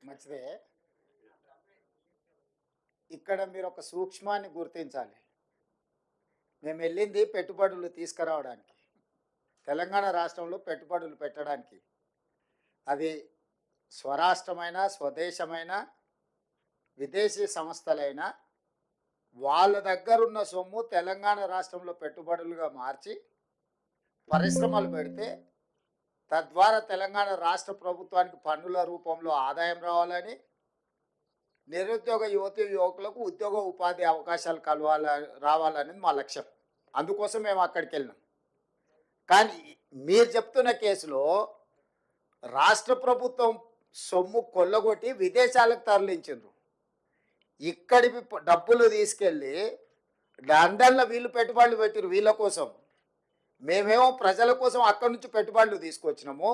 మంచిదే. ఇక్కడ మీరు ఒక సూక్ష్మాన్ని గుర్తించాలి. మేము వెళ్ళింది పెట్టుబడులు తీసుకురావడానికి. తెలంగాణ రాష్ట్రంలో పెట్టుబడులు పెట్టడానికి. అది స్వరాష్ట్రమైనా, స్వదేశమైనా, విదేశీ సంస్థలైనా వాళ్ళ దగ్గరున్న సొమ్ము తెలంగాణ రాష్ట్రంలో పెట్టుబడులుగా మార్చి పరిశ్రమలు పెడితే తద్వారా తెలంగాణ రాష్ట్ర ప్రభుత్వానికి పన్నుల రూపంలో ఆదాయం రావాలని, నిరుద్యోగ యువతి యువకులకు ఉద్యోగ ఉపాధి అవకాశాలు రావాలనేది మా లక్ష్యం. అందుకోసం మేము అక్కడికి వెళ్ళినాం. కానీ మీరు చెప్తున్న కేసులో రాష్ట్ర ప్రభుత్వం సొమ్ము కొల్లగొట్టి విదేశాలకు తరలించిండ్రు. ఇక్కడి డబ్బులు తీసుకెళ్ళి లండన్లో వీళ్ళు పెట్టుబడులు పెట్టిరు వీళ్ళ కోసం. మేమేమో ప్రజల కోసం అక్కడి నుంచి పెట్టుబడులు తీసుకొచ్చినాము.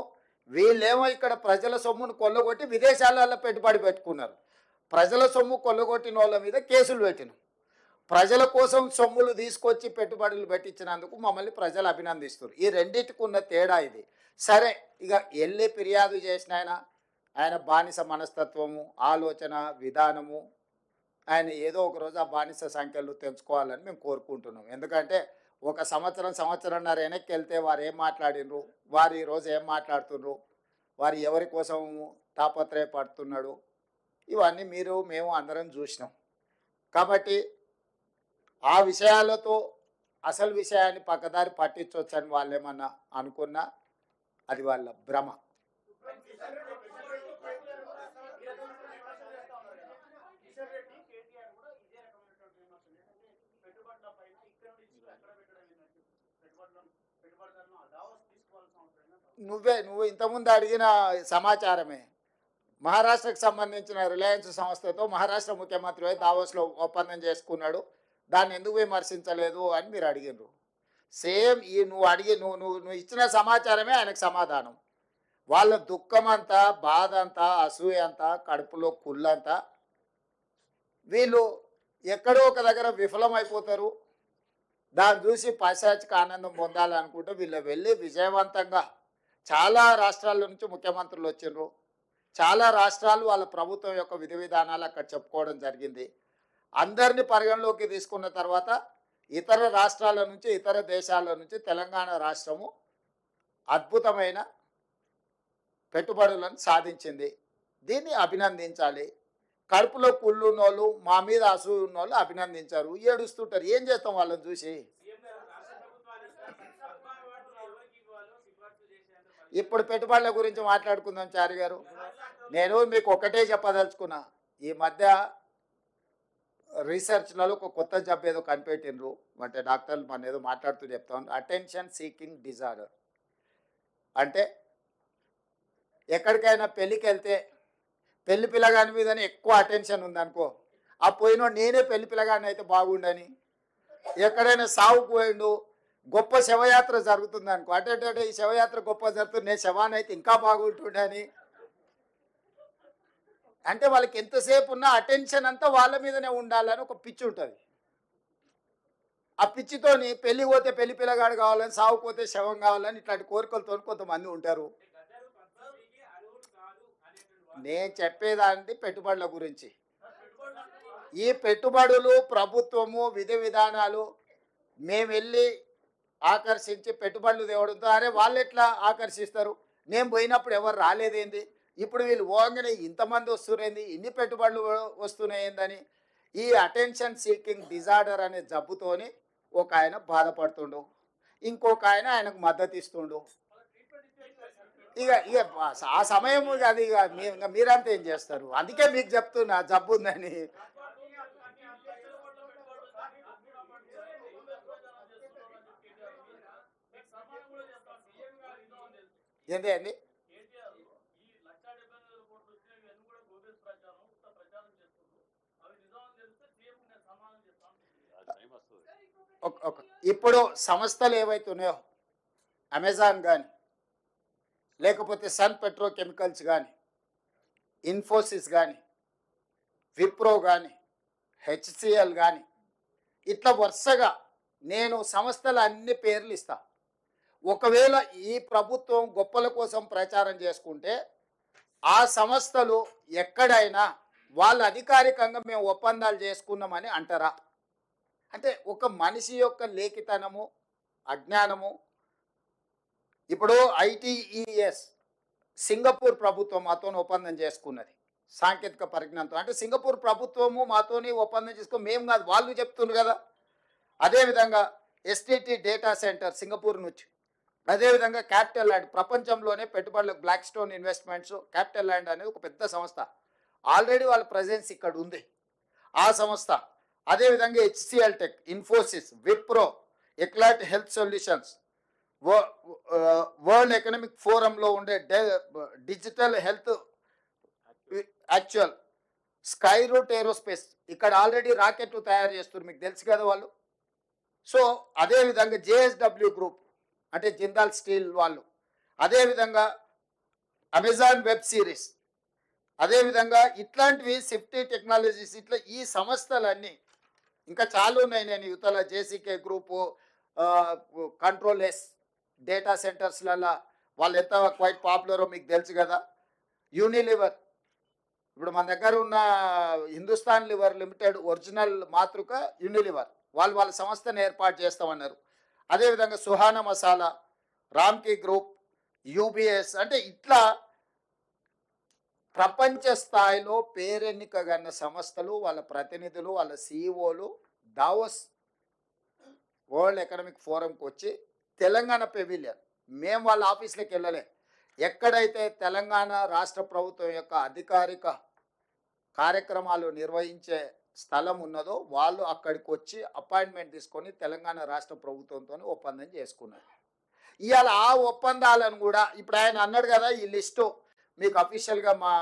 వీళ్ళేమో ఇక్కడ ప్రజల సొమ్మును కొల్లగొట్టి విదేశాలలో పెట్టుబడి పెట్టుకున్నారు. ప్రజల సొమ్ము కొల్లగొట్టిన వాళ్ళ మీద కేసులు పెట్టినాం. ప్రజల కోసం సొమ్ములు తీసుకొచ్చి పెట్టుబడులు పెట్టించినందుకు మమ్మల్ని ప్రజలు అభినందిస్తారు. ఈ రెండింటికి ఉన్న తేడా ఇది. సరే, ఇక వెళ్ళి ఫిర్యాదు చేసిన ఆయన బానిస మనస్తత్వము, ఆలోచన విధానము, ఆయన ఏదో ఒక రోజు ఆ బానిస సంఖ్యలు తెంచుకోవాలని మేము కోరుకుంటున్నాం. ఎందుకంటే ఒక సంవత్సరంన్నర వెనక్కి వెళ్తే వారు ఏం మాట్లాడినరు, వారు ఈరోజు ఏం మాట్లాడుతున్నారు, వారు ఎవరి కోసం తాపత్రయపడుతున్నాడు, ఇవన్నీ మేము అందరం చూసినాం. కాబట్టి ఆ విషయాలతో అసలు విషయాన్ని పక్కదారి పట్టించవచ్చని వాళ్ళు ఏమన్నా అనుకున్నా అది వాళ్ళ భ్రమ. నువ్వు ఇంతకుముందు అడిగిన సమాచారమే. మహారాష్ట్రకు సంబంధించిన రిలయన్స్ సంస్థతో మహారాష్ట్ర ముఖ్యమంత్రి దావోస్లో ఒప్పందం చేసుకున్నాడు, దాన్ని ఎందుకు విమర్శించలేదు అని మీరు అడిగినారు. సేమ్ ఈ నువ్వు ఇచ్చిన సమాచారమే ఆయనకు సమాధానం. వాళ్ళ దుఃఖం అంతా, బాధ అంతా, అసూయ అంతా, కడుపులో కుళ్ళంతా, వీళ్ళు ఎక్కడో ఒక దగ్గర విఫలమైపోతారు. దాన్ని చూసి పైశాచిక ఆనందం పొందాలనుకుంటే వీళ్ళు వెళ్ళి విజయవంతంగా చాలా రాష్ట్రాల నుంచి ముఖ్యమంత్రులు వచ్చిండ్రు. చాలా రాష్ట్రాలు వాళ్ళ ప్రభుత్వం యొక్క విధి విధానాలు అక్కడ చెప్పుకోవడం జరిగింది. అందరినీ పరిగణలోకి తీసుకున్న తర్వాత ఇతర రాష్ట్రాల నుంచి, ఇతర దేశాల నుంచి తెలంగాణ రాష్ట్రము అద్భుతమైన పెట్టుబడులను సాధించింది. దీన్ని అభినందించాలి. కడుపులో కుళ్ళు ఉన్నోళ్ళు, మా మీద అసూయ ఉన్నోళ్ళు అభినందించారు, ఏడుస్తుంటారు. ఏం చేస్తాం వాళ్ళని చూసి? ఇప్పుడు పెట్టుబడుల గురించి మాట్లాడుకుందాం చారి గారు. నేను మీకు ఒకటే చెప్పదలుచుకున్నా. ఈ మధ్య రీసెర్చ్లలో ఒక కొత్త జబ్బు ఏదో కనిపెట్టిండ్రు. అంటే డాక్టర్లు మన ఏదో మాట్లాడుతూ చెప్తాను, అటెన్షన్ సీకింగ్ డిజార్డర్. అంటే ఎక్కడికైనా పెళ్ళికి వెళ్తే పెళ్లి పిల్లగాని మీదనే ఎక్కువ అటెన్షన్ ఉందనుకో, ఆ పోయినోడు నేనే పెళ్లి పిల్లగాని అయితే బాగుండని. ఎక్కడైనా సావుకు పోయిండు, గొప్ప శవయాత్ర జరుగుతుంది అనుకో, అంటే ఈ శవయాత్ర గొప్ప జరుగుతుంది, నేను శవాన్ని అయితే ఇంకా బాగుంటుండని. అంటే వాళ్ళకి ఎంతసేపు ఉన్న అటెన్షన్ అంతా వాళ్ళ మీదనే ఉండాలని ఒక పిచ్చి ఉంటుంది. ఆ పిచ్చితోని పెళ్లి పోతే పెళ్లి పిల్లగాడు కావాలని, సావుపోతే శవం కావాలని ఇట్లాంటి కోరికలతో కొంతమంది ఉంటారు. నేను చెప్పేదాన్ని పెట్టుబడుల గురించి. ఈ పెట్టుబడులు ప్రభుత్వము విధి విధానాలు మేము వెళ్ళి ఆకర్షించి పెట్టుబడులు తేవడంతో, అరే వాళ్ళు ఎట్లా ఆకర్షిస్తారు, నేను పోయినప్పుడు ఎవరు రాలేదేంది, ఇప్పుడు వీళ్ళు పోగానే ఇంతమంది వస్తున్నాయింది, ఇన్ని పెట్టుబడులు వస్తున్నాయిందని ఈ అటెన్షన్ సీకింగ్ డిజార్డర్ అనే జబ్బుతోని ఒక ఆయన బాధపడుతుండు, ఇంకొక ఆయనకు మద్దతు ఇస్తుండు. ఇక ఇక ఆ సమయం అది ఇక మీరంతా ఏం చేస్తారు? అందుకే మీకు చెప్తున్నా జబ్బు ఉందని. ఏంటి అండి? ఇప్పుడు సంస్థలు ఏవైతే ఉన్నాయో, అమెజాన్ కానీ, లేకపోతే సన్ పెట్రోకెమికల్స్ కానీ, ఇన్ఫోసిస్ కానీ, విప్రో కానీ, హెచ్సిఎల్ కానీ, ఇట్లా వరుసగా నేను సంస్థల అన్ని పేర్లు ఇస్తా. ఒకవేళ ఈ ప్రభుత్వం గొప్పల కోసం ప్రచారం చేసుకుంటే ఆ సంస్థలు ఎక్కడైనా వాళ్ళు అధికారికంగా మేము ఒప్పందాలు చేసుకున్నామని అంటారా? అంటే ఒక మనిషి యొక్క లేఖితనము, అజ్ఞానము. ఇప్పుడు ఐటీఈఎస్ సింగపూర్ ప్రభుత్వం మాతో ఒప్పందం చేసుకున్నది సాంకేతిక పరిజ్ఞానంతో. అంటే సింగపూర్ ప్రభుత్వము మాతోని ఒప్పందం చేసుకుని మేము కాదు, వాళ్ళు చెప్తున్నారు కదా. అదేవిధంగా ఎస్టీటీ డేటా సెంటర్ సింగపూర్ నుంచి, అదేవిధంగా క్యాపిటల్ ల్యాండ్, ప్రపంచంలోనే పెట్టుబడులకు Blackstone investments, capital land అనేది ఒక పెద్ద సంస్థ, ఆల్రెడీ వాళ్ళ ప్రజెన్స్ ఇక్కడ ఉంది ఆ సంస్థ. అదేవిధంగా హెచ్సిఎల్ టెక్, ఇన్ఫోసిస్, విప్రో, ఎక్లాట్ హెల్త్ సొల్యూషన్స్, వరల్డ్ ఎకనామిక్ ఫోరంలో ఉండే digital health actual, Skyroot Aerospace, ఇక్కడ ఆల్రెడీ రాకెట్లు తయారు చేస్తున్నారు, మీకు తెలుసు కదా వాళ్ళు. సో అదేవిధంగా జేఎస్డబ్ల్యూ గ్రూప్ అంటే జిందాల్ స్టీల్ వాళ్ళు, అదేవిధంగా అమెజాన్ వెబ్ సిరీస్, అదేవిధంగా ఇట్లాంటివి సిఫ్టీ టెక్నాలజీస్, ఇట్లా ఈ సంస్థలన్నీ ఇంకా చాలా ఉన్నాయి. నేను యువతల జేసీకే గ్రూపు, కంట్రోల్ ఎస్ డేటా సెంటర్స్లలో వాళ్ళు ఎంత క్వైట్ పాపులరో మీకు తెలుసు కదా. యూనిలివర్, ఇప్పుడు మన దగ్గర ఉన్న హిందుస్థాన్ లివర్ లిమిటెడ్ ఒరిజినల్ మాతృక యూనిలివర్, వాళ్ళు వాళ్ళ సంస్థను ఏర్పాటు చేస్తామన్నారు. అదేవిధంగా సుహానా మసాలా, రామ్కీ గ్రూప్, యూబిఎస్, అంటే ఇట్లా ప్రపంచ స్థాయిలో పేరెన్నికగన్న సంస్థలు, వాళ్ళ ప్రతినిధులు, వాళ్ళ సిఇఓలు దావోస్ వరల్డ్ ఎకనామిక్ ఫోరంకి వచ్చి తెలంగాణ పెవిలియన్, మేము వాళ్ళ ఆఫీస్లోకి వెళ్ళలే, ఎక్కడైతే తెలంగాణ రాష్ట్ర ప్రభుత్వం యొక్క అధికారిక కార్యక్రమాలు నిర్వహించే స్థలం ఉన్నదో వాళ్ళు అక్కడికి వచ్చి అపాయింట్మెంట్ తీసుకొని తెలంగాణ రాష్ట్ర ప్రభుత్వంతో ఒప్పందం చేసుకున్నారు. ఇవాళ ఆ ఒప్పందాలను కూడా ఇప్పుడు ఆయన అన్నాడు కదా, ఈ లిస్టు మీకు అఫీషియల్గా మా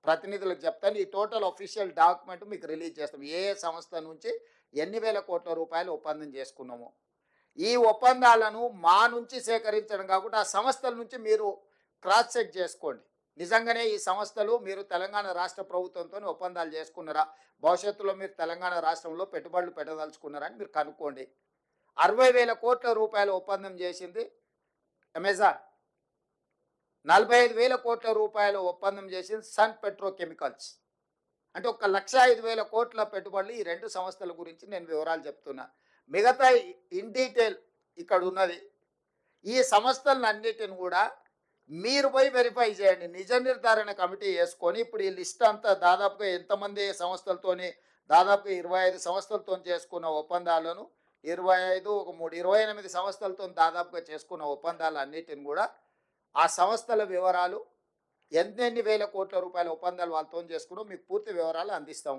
ప్రతినిధులకు చెప్తాను, ఈ టోటల్ అఫీషియల్ డాక్యుమెంట్ మీకు రిలీజ్ చేస్తాం, ఏ సంస్థ నుంచి ఎన్ని వేల కోట్ల రూపాయలు ఒప్పందం చేసుకున్నాము. ఈ ఒప్పందాలను మా నుంచి సేకరించడం కాకుండా ఆ సంస్థల నుంచి మీరు క్రాస్ చెక్ చేసుకోండి, నిజంగానే ఈ సంస్థలు మీరు తెలంగాణ రాష్ట్ర ప్రభుత్వంతో ఒప్పందాలు చేసుకున్నారా, భవిష్యత్తులో మీరు తెలంగాణ రాష్ట్రంలో పెట్టుబడులు పెట్టదలుచుకున్నారా అని మీరు కనుక్కోండి. 60,000 కోట్ల రూపాయల ఒప్పందం చేసింది అమెజాన్, 45,000 కోట్ల రూపాయల ఒప్పందం చేసింది సన్ పెట్రోకెమికల్స్. అంటే 1,05,000 కోట్ల పెట్టుబడులు ఈ రెండు సంస్థల గురించి నేను వివరాలు చెప్తున్నా. మిగతా ఇన్ డీటెయిల్ ఇక్కడ ఉన్నది. ఈ సంస్థలన్నిటిని కూడా మీరు పోయి వెరిఫై చేయండి, నిజ నిర్ధారణ కమిటీ వేసుకొని. ఇప్పుడు ఈ లిస్ట్ అంతా దాదాపుగా ఎంతమంది సంస్థలతోని, దాదాపుగా 25 సంస్థలతో చేసుకున్న ఒప్పందాలను, 25 ఒక 3 28 సంస్థలతో దాదాపుగా చేసుకున్న ఒప్పందాలు అన్నిటిని కూడా ఆ సంస్థల వివరాలు, ఎన్ని వేల కోట్ల రూపాయల ఒప్పందాలు వాళ్ళతో చేసుకున్నాం మీకు పూర్తి వివరాలు అందిస్తాం.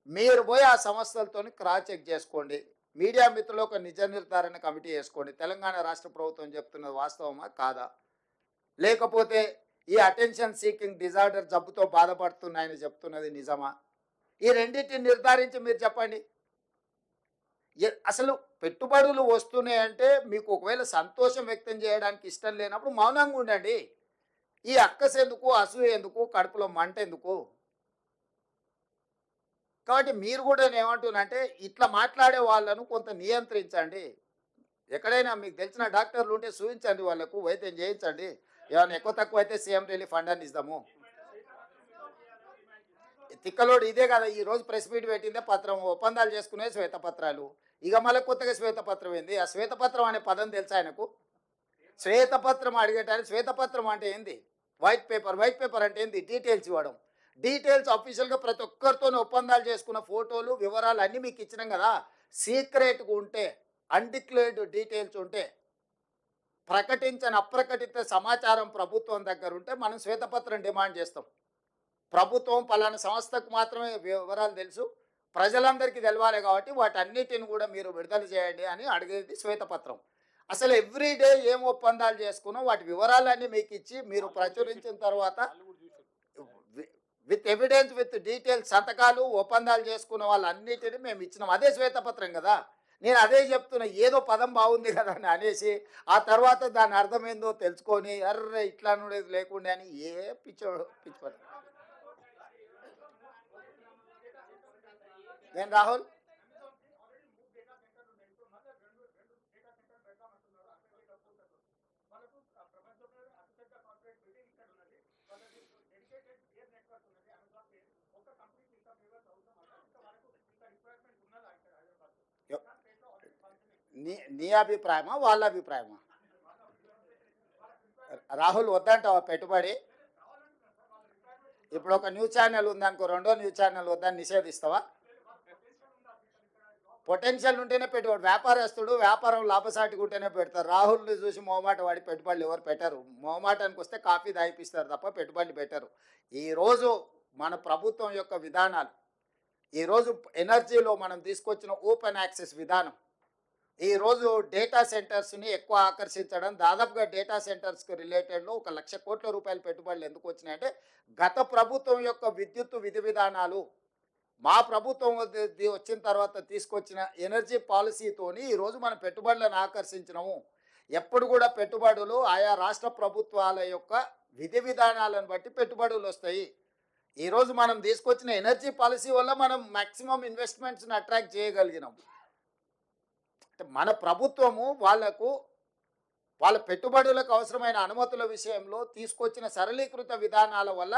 మీరు పోయి ఆ సంస్థలతో క్రాస్ చెక్ చేసుకోండి. మీడియా మిత్రులు ఒక నిజ నిర్ధారణ కమిటీ వేసుకోండి, తెలంగాణ రాష్ట్ర ప్రభుత్వం చెప్తున్నది వాస్తవమా కాదా, లేకపోతే ఈ అటెన్షన్ సీకింగ్ డిజార్డర్ జబ్బుతో బాధపడుతున్నాయని చెప్తున్నది నిజమా, ఈ రెండింటిని నిర్ధారించి మీరు చెప్పండి. అసలు పెట్టుబడులు వస్తున్నాయంటే మీకు ఒకవేళ సంతోషం వ్యక్తం చేయడానికి ఇష్టం లేనప్పుడు మౌనంగా ఉండండి. ఈ అక్కసు ఎందుకు, అసూయ ఎందుకు, కడుపులో మంట ఎందుకు? కాబట్టి మీరు కూడా ఏమంటున్నానంటే ఇట్లా మాట్లాడే వాళ్ళను కొంత నియంత్రించండి. ఎక్కడైనా మీకు తెలిసిన డాక్టర్లు ఉంటే చూపించండి, వాళ్ళకు వైద్యం చేయించండి. ఏమైనా ఎక్కువ తక్కువ అయితే సీఎం రిలీఫ్ ఫండ్ అని ఇద్దాము. తిక్కలోడు ఇదే కదా, ఈరోజు ప్రెస్ మీట్ పెట్టిందే పత్రం, ఒప్పందాలు చేసుకునే శ్వేతపత్రాలు. ఇక మళ్ళీ కొత్తగా శ్వేతపత్రం ఏంది? ఆ శ్వేతపత్రం అనే పదం తెలుసా ఆయనకు? శ్వేతపత్రం అడిగేటానికి, శ్వేతపత్రం అంటే ఏంది? White paper. వైట్ పేపర్ అంటే ఏంది? డీటెయిల్స్ ఇవ్వడం. డీటెయిల్స్ అఫీషియల్గా ప్రతి ఒక్కరితో ఒప్పందాలు చేసుకున్న ఫోటోలు, వివరాలు అన్నీ మీకు ఇచ్చినాం కదా. సీక్రెట్గా ఉంటే, అన్డిక్లేర్డ్ డీటెయిల్స్ ఉంటే, ప్రకటించని అప్రకటిత సమాచారం ప్రభుత్వం దగ్గర ఉంటే మనం శ్వేతపత్రం డిమాండ్ చేస్తాం. ప్రభుత్వం పలానా సంస్థకు మాత్రమే వివరాలు తెలుసు, ప్రజలందరికీ తెలవాలి కాబట్టి వాటన్నిటిని కూడా మీరు విడుదల చేయండి అని అడిగేది శ్వేతపత్రం. అసలు ఎవ్రీడే ఏం ఒప్పందాలు చేసుకున్నాం వాటి వివరాలన్నీ మీకు ఇచ్చి మీరు ప్రచురించిన తర్వాత విత్ ఎవిడెన్స్, విత్ డీటెయిల్స్, సంతకాలు, ఒప్పందాలు చేసుకున్న వాళ్ళన్నిటిని మేము ఇచ్చినాం. అదే శ్వేతపత్రం కదా. నేను అదే చెప్తున్నా, ఏదో పదం బాగుంది కదా అని అనేసి ఆ తర్వాత దాని అర్థమైందో తెలుసుకొని అర్రే ఇట్లా అనేది లేకుండా అని ఏ పిచ్చోడు పిచ్చిపడు. నేను రాహుల్ నీ నీ అభిప్రాయమా వాళ్ళ అభిప్రాయమా? రాహుల్ వద్దంటావా పెట్టుబడి? ఇప్పుడు ఒక న్యూస్ ఛానల్ ఉందనుకో, రెండో న్యూస్ ఛానల్ వద్దని నిషేధిస్తావా? పొటెన్షియల్ ఉంటేనే పెట్టుబడి. వ్యాపారస్తుడు వ్యాపారం లాభసాటిగా ఉంటేనే పెడతారు. రాహుల్ని చూసి మొహమాట వాడి పెట్టుబడులు ఎవరు పెట్టరు. మొహమాటానికి వస్తే కాఫీ తాగిపిస్తారు తప్ప పెట్టుబడులు పెట్టరు. ఈరోజు మన ప్రభుత్వం యొక్క విధానాలు, ఈరోజు ఎనర్జీలో మనం తీసుకొచ్చిన ఓపెన్ యాక్సెస్ విధానం, ఈరోజు డేటా సెంటర్స్ని ఎక్కువ ఆకర్షించడం, దాదాపుగా డేటా సెంటర్స్కి రిలేటెడ్లో 1,00,000 కోట్ల రూపాయల పెట్టుబడులు ఎందుకు వచ్చినాయంటే గత ప్రభుత్వం యొక్క విద్యుత్ విధి విధానాలు, మా ప్రభుత్వం వచ్చిన తర్వాత తీసుకొచ్చిన ఎనర్జీ పాలసీతోని ఈరోజు మనం పెట్టుబడులను ఆకర్షించినాము. ఎప్పుడు కూడా పెట్టుబడులు ఆయా రాష్ట్ర ప్రభుత్వాల యొక్క విధి విధానాలను బట్టి పెట్టుబడులు వస్తాయి. ఈరోజు మనం తీసుకొచ్చిన ఎనర్జీ పాలసీ వల్ల మనం మ్యాక్సిమం ఇన్వెస్ట్మెంట్స్ని అట్రాక్ట్ చేయగలిగినాం. అంటే మన ప్రభుత్వము వాళ్ళ పెట్టుబడులకు అవసరమైన అనుమతుల విషయంలో తీసుకొచ్చిన సరళీకృత విధానాల వల్ల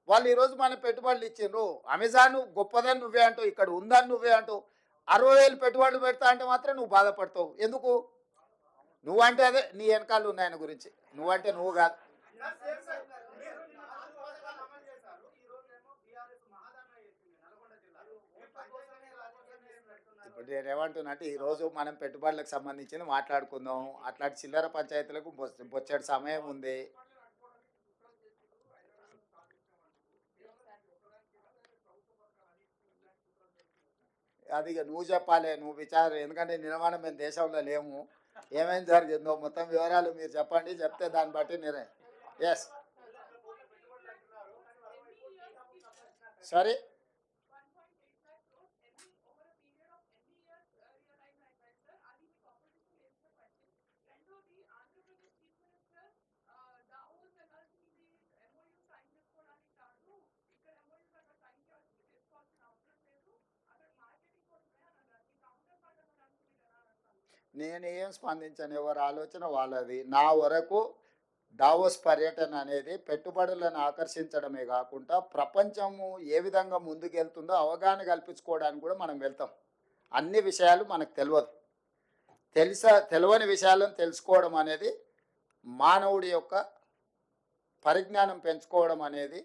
వాళ్ళు ఈరోజు మన పెట్టుబడులు ఇచ్చిండ్రు. అమెజాన్ గొప్పదని నువ్వే అంటావు, ఇక్కడ ఉందని నువ్వే అంటావు. 60,000 పెట్టుబడులు పెడతా అంటే మాత్రం నువ్వు బాధపడతావు. ఎందుకు? నువ్వంటే అదే నీ వెనకాల ఉన్నాయన గురించి, నువ్వంటే నువ్వు కాదు. ఇప్పుడు నేను ఏమంటున్నా అంటే ఈరోజు మనం పెట్టుబడులకు సంబంధించింది మాట్లాడుకుందాం. అట్లాంటి చిల్లర పంచాయతీలకు బొచ్చడి సమయం ఉంది. అది ఇక నువ్వు చెప్పాలి, నువ్వు విచారం. ఎందుకంటే నిర్మాణం మేము దేశంలో లేము, ఏమేమి జరిగిందో మొత్తం వివరాలు మీరు చెప్పండి. చెప్తే దాన్ని బట్టి నిర్ణయం. ఎస్ సారీ, నేను ఏం స్పందించను. ఎవరి ఆలోచన వాళ్ళది. నా వరకు దావోస్ పర్యటన అనేది పెట్టుబడులను ఆకర్షించడమే కాకుండా ప్రపంచము ఏ విధంగా ముందుకెళ్తుందో అవగాహన కల్పించుకోవడానికి కూడా మనం వెళ్తాం. అన్ని విషయాలు మనకు తెలియదు. తెలియని విషయాలను తెలుసుకోవడం అనేది మానవుడి యొక్క పరిజ్ఞానం పెంచుకోవడం అనేది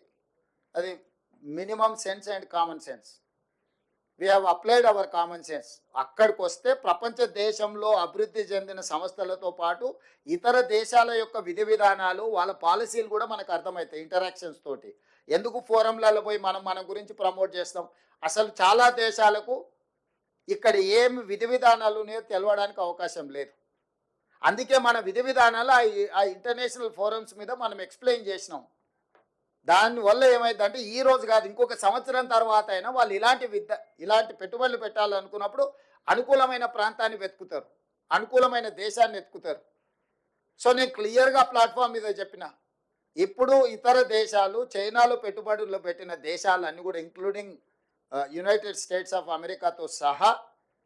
అది minimum sense and common sense. We have applied our common sense. అక్కడికి వస్తే ప్రపంచ దేశంలో అభివృద్ధి చెందిన సంస్థలతో పాటు ఇతర దేశాల యొక్క విధి విధానాలు, వాళ్ళ పాలసీలు కూడా మనకు అర్థమవుతాయి ఇంటరాక్షన్స్ తోటి. ఎందుకు ఫోరంలలో పోయి మన గురించి ప్రమోట్ చేస్తాం? అసలు చాలా దేశాలకు ఇక్కడ ఏమి విధి విధానాలు ఉన్నాయో తెలవడానికి అవకాశం లేదు. అందుకే మన విధి విధానాలు ఆ ఇంటర్నేషనల్ ఫోరమ్స్ మీద మనం ఎక్స్ప్లెయిన్ చేసినాం. దానివల్ల ఏమైందంటే ఈ రోజు కాదు, ఇంకొక సంవత్సరం తర్వాత అయినా వాళ్ళు ఇలాంటి పెట్టుబడులు పెట్టాలనుకున్నప్పుడు అనుకూలమైన ప్రాంతాన్ని వెతుకుతారు, అనుకూలమైన దేశాన్ని వెతుకుతారు. సో నేను క్లియర్గా ప్లాట్ఫామ్ మీద చెప్పిన, ఇప్పుడు ఇతర దేశాలు, చైనాలో పెట్టుబడులు పెట్టిన దేశాలన్నీ కూడా ఇంక్లూడింగ్ యునైటెడ్ స్టేట్స్ ఆఫ్ అమెరికాతో సహా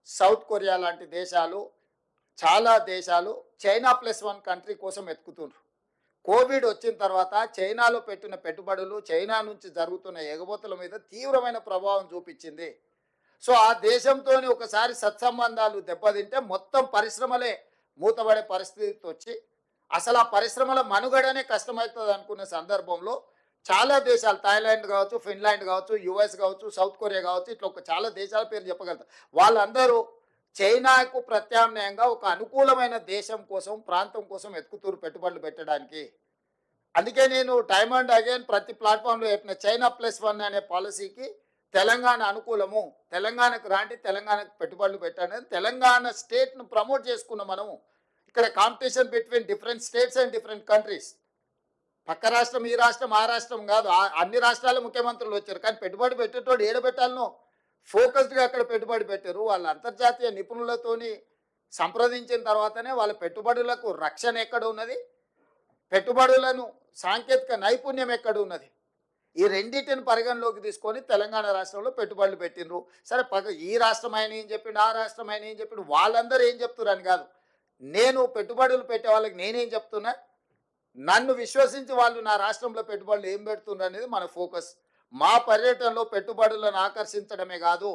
సౌత్ కొరియా లాంటి దేశాలు, చాలా దేశాలు చైనా +1 కంట్రీ కోసం వెతుకుతున్నారు. కోవిడ్ వచ్చిన తర్వాత చైనాలో పెట్టిన పెట్టుబడులు చైనా నుంచి జరుగుతున్న ఎగబోతుల మీద తీవ్రమైన ప్రభావం చూపించింది. సో ఆ దేశంతో ఒకసారి సత్సంబంధాలు దెబ్బతింటే మొత్తం పరిశ్రమలే మూతపడే పరిస్థితి వచ్చి అసలు ఆ పరిశ్రమల మనుగడనే కష్టమవుతుంది అనుకున్న సందర్భంలో చాలా దేశాలు, థాయిలాండ్ కావచ్చు, ఫిన్లాండ్ కావచ్చు, యుఎస్ కావచ్చు, సౌత్ కొరియా కావచ్చు, ఇట్లా చాలా దేశాల పేరు చెప్పగలుగుతారు. వాళ్ళందరూ చైనాకు ప్రత్యామ్నాయంగా ఒక అనుకూలమైన దేశం కోసం, ప్రాంతం కోసం వెతుకుతూరు పెట్టుబడులు పెట్టడానికి. అందుకే నేను టైమ్ అండ్ అగైన్ ప్రతి ప్లాట్ఫామ్లో చెప్పిన చైనా +1 అనే పాలసీకి తెలంగాణ అనుకూలము, తెలంగాణకు రాండి, తెలంగాణకు పెట్టుబడులు పెట్టండి. తెలంగాణ స్టేట్ను ప్రమోట్ చేసుకున్నాం మనము. ఇక్కడ competition between different states and different countries. పక్క రాష్ట్రం, ఈ రాష్ట్రం, ఆ రాష్ట్రం కాదు, అన్ని రాష్ట్రాల ముఖ్యమంత్రులు వచ్చారు. కానీ పెట్టుబడి పెట్టేటోడు ఏడబెట్టాలను ఫోకస్డ్గా అక్కడ పెట్టుబడి పెట్టారు. వాళ్ళ అంతర్జాతీయ నిపుణులతోని సంప్రదించిన తర్వాతనే వాళ్ళ పెట్టుబడులకు రక్షణ ఎక్కడ ఉన్నది, పెట్టుబడులను సాంకేతిక నైపుణ్యం ఎక్కడ ఉన్నది, ఈ రెండింటిని పరిగణలోకి తీసుకొని తెలంగాణ రాష్ట్రంలో పెట్టుబడులు పెట్టినరు. సరే ఈ రాష్ట్రం ఆయన ఏం చెప్పిండు, ఆ రాష్ట్రం ఆయన ఏం చెప్పిండు, వాళ్ళందరూ ఏం చెప్తున్నారు అని కాదు. నేను పెట్టుబడులు పెట్టే వాళ్ళకి నేనేం చెప్తున్నా, నన్ను విశ్వసించి వాళ్ళు నా రాష్ట్రంలో పెట్టుబడులు ఏం పెడుతున్నారు అనేది మన ఫోకస్. మా పర్యటనలో పెట్టుబడులను ఆకర్షించడమే కాదు,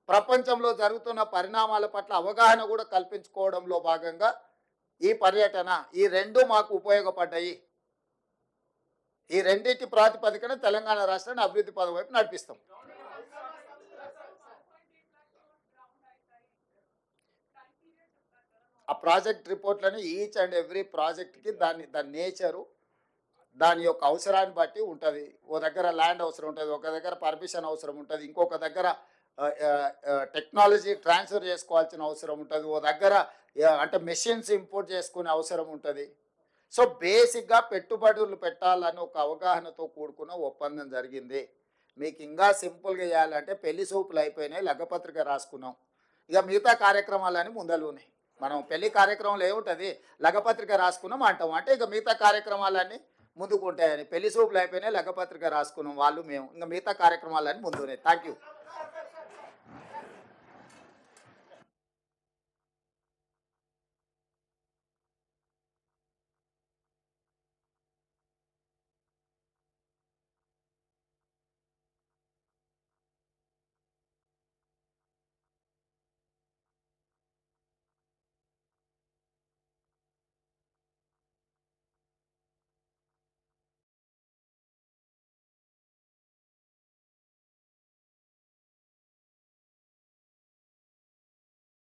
ప్రపంచంలో జరుగుతున్న పరిణామాల పట్ల అవగాహన కూడా కల్పించుకోవడంలో భాగంగా ఈ పర్యటన, ఈ రెండు మాకు ఉపయోగపడ్డాయి. ఈ రెండింటి ప్రాతిపదికన తెలంగాణ రాష్ట్రాన్ని అభివృద్ధి పదం వైపు నడిపిస్తాం. ఆ ప్రాజెక్ట్ రిపోర్ట్లని ఈచ్ అండ్ ఎవ్రీ ప్రాజెక్ట్కి దాని నేచరు, దాని యొక్క అవసరాన్ని బట్టి ఉంటుంది. ఓ దగ్గర ల్యాండ్ అవసరం ఉంటుంది, ఒక దగ్గర పర్మిషన్ అవసరం ఉంటుంది, ఇంకొక దగ్గర టెక్నాలజీ ట్రాన్స్ఫర్ చేసుకోవాల్సిన అవసరం ఉంటుంది, ఓ దగ్గర అంటే మెషిన్స్ ఇంపోర్ట్ చేసుకునే అవసరం ఉంటుంది. సో బేసిక్గా పెట్టుబడులు పెట్టాలని ఒక అవగాహనతో కూడుకున్న ఒప్పందం జరిగింది. మీకు ఇంకా సింపుల్గా చేయాలంటే పెళ్లి సూపులు అయిపోయినాయి, లగ్గపత్రిక రాసుకున్నాం, ఇక మిగతా కార్యక్రమాలని ముందలున్నాయి. మనం పెళ్లి కార్యక్రమంలో ఏముంటుంది, లగ్గపత్రిక రాసుకున్నాం అంటాం, అంటే ఇక మిగతా కార్యక్రమాలన్నీ ముందుకు ఉంటాయని. పెళ్లి సూపులు అయిపోయినాయి, లగ్గపత్రిక రాసుకున్నాం వాళ్ళు మేము, ఇంకా మిగతా కార్యక్రమాలన్నీ ముందున్నాయి. Thank you.